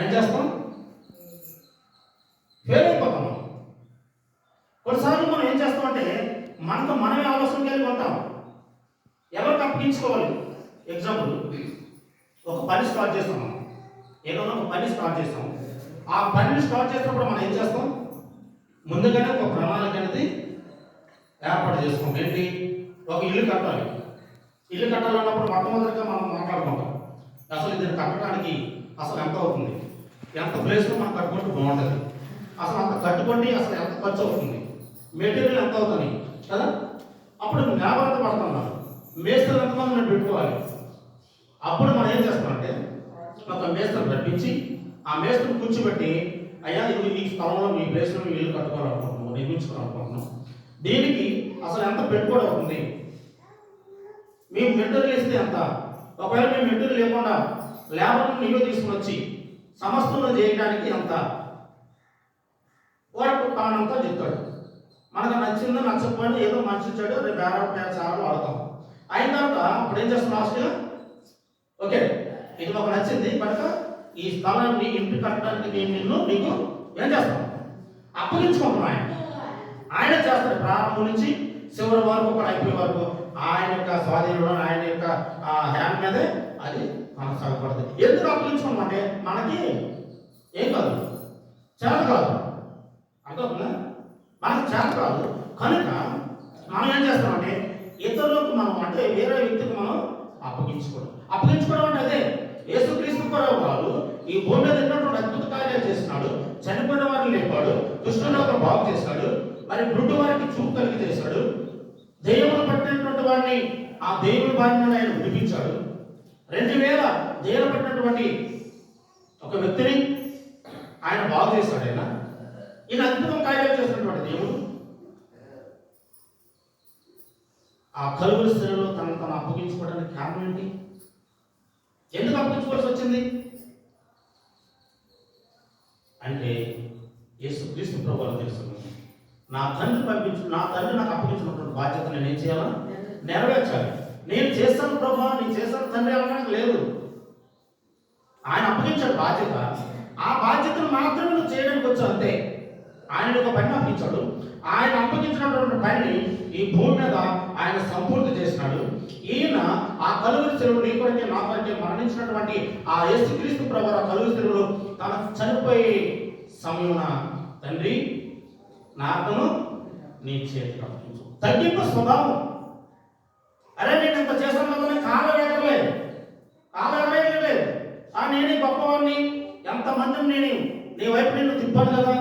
ఏం చేస్తాం? ఫెయిల్ అయిపోతాం. కొన్నిసార్లు మనం ఏం చేస్తామంటే మనకు మనమే ఆలోచన కలిగి ఉంటాం, ఎవరికి అప్పగించుకోవాలి. ఎగ్జాంపుల్, ఒక పని స్టార్ట్ చేస్తాం, మనం ఏదైనా ఒక పని స్టార్ట్ చేస్తాం. ఆ పనిని స్టార్ట్ చేసినప్పుడు మనం ఏం చేస్తాం? ముందుగానే ఒక ప్రణాళిక అనేది ఏర్పాటు చేసుకోం. ఏంటి? ఒక ఇల్లు కట్టాలి. ఇల్లు కట్టాలన్నప్పుడు మొట్టమొదటిగా మనం మాట్లాడుకుంటాం, అసలు దీన్ని కట్టడానికి అసలు ఎంత అవుతుంది, ఎంత ప్లేస్లో మనం కట్టుకుంటే బాగుంటుంది, అసలు అంత కట్టుకోండి, అసలు ఎంత ఖర్చు అవుతుంది, మెటీరియల్ ఎంత అవుతుంది కదా. అప్పుడు లేబర్ పడుతున్నాను, మేస్త్రులు ఎంతమంది మనం పెట్టుకోవాలి. అప్పుడు మనం ఏం చేస్తామంటే ఒక మేస్త్రిని రప్పించి ఆ మేస్త్రిని కూర్చోబెట్టి, అయ్యా ఇది ఈ స్థలంలో మీ ప్లేస్లో ఇల్లు కట్టుకోవాలనుకుంటున్నాం, నిర్మించుకోవాలనుకుంటున్నాం, దీనికి అసలు ఎంత పెట్టుబడి అవుతుంది, మేము మెటీరియల్ ఇస్తే ఎంత, ఒకవేళ మేము మెటీరియల్ లేకుండా లేబర్ని నీలో తీసుకుని వచ్చి సమస్యలు చేయడానికి ఎంత, వాడు కానంతా చెప్తాడు. మనకు నచ్చిందో నచ్చకపోయినా ఏదో మనిషి ఇచ్చాడు, రేపు బేరాలు ఆడతాం. అయిన తర్వాత అప్పుడు ఏం చేస్తాం? లాస్ట్గా ఓకే ఇది మాకు నచ్చింది కనుక ఈ స్థలాన్ని ఇంటి కట్టడానికి నీకు ఏం చేస్తాం? అప్పగించుకుంటున్నాం. ఆయన చేస్తాడు ప్రారంభం నుంచి చివరి వరకు కూడా అయిపోయే వరకు ఆయన యొక్క స్వాధీనంలో, ఆయన యొక్క హ్యాండ్ మీదే అది కొనసాగపడుతుంది. ఎందుకు అప్పగించుకోమంటే మనకి ఏం కాదు, చేత కాదు, అర్థవుతుందా? మనకి చేత కాదు కనుక మనం ఏం చేస్తామంటే ఇతరులకు మనం అంటే వేరే వ్యక్తికి మనం అప్పగించుకోవడం అంటే అదే. యేసుక్రీస్తు ప్రభు వారు ఈ భూమి మీద ఎన్నటువంటి అద్భుత కార్యాలు చేస్తున్నాడు, చనిపోయిన వారిని లేపాడు, దుష్టులను బాగు చేశాడు, మరి గుడ్డు వారికి చూపు కలిగి చేశాడు, దెయ్యములు పట్టినటువంటి వారిని ఆ దేవుని బారి నుండి ఆయన విడిపించాడు. 2000 దెయ్యాలు పట్టినటువంటి ఒక వ్యక్తిని ఆయన బాగు చేశాడు. ఈయన అద్భుతం కార్యాలు చేసినటువంటి దేవుడు ఆ కలువరి స్థితిలో తను అప్పగించుకోవడానికి కారణం ఏంటి? ఎందుకు అప్పగించుకోవాల్సి వచ్చింది అంటే యేసుక్రీస్తు ప్రభువుకు తెలుసు, నా తండ్రి నాకు అప్పగించినటువంటి బాధ్యత నేను ఏం చేయాలా? నెరవేర్చాలి. నేను చేస్తాను ప్రభు, నేను చేస్తాను తండ్రి అనడానికి లేదు. ఆయన అప్పగించాడు బాధ్యత, ఆ బాధ్యతను మాత్రమే నువ్వు చేయడానికి వచ్చావు అంతే. ఆయన ఒక పని అప్పగించాడు, ఆయన అప్పగించినటువంటి పనిని ఈ భూమి మీద ఆయన సంపూర్తి చేసినాడు. ఈయన ఆ కలువరి శిలువలో నీ కొరకే నా కొరకే మరణించినటువంటి ఆ యేసుక్రీస్తు ప్రభువు ఆ కలువరి శిలువలో తన చనిపోయే సమయమున తండ్రి నా ఆత్మను నీ చేతికి అప్పగించు. తగ్గింపు స్వభావం. అరే నేను ఇంత చేశాను కదా, కాలం ఎగరలేదు. నేనే గొప్పవాడిని, ఎంతమందిని నేను నీ వైపు నిన్ను తిప్పాను కదా,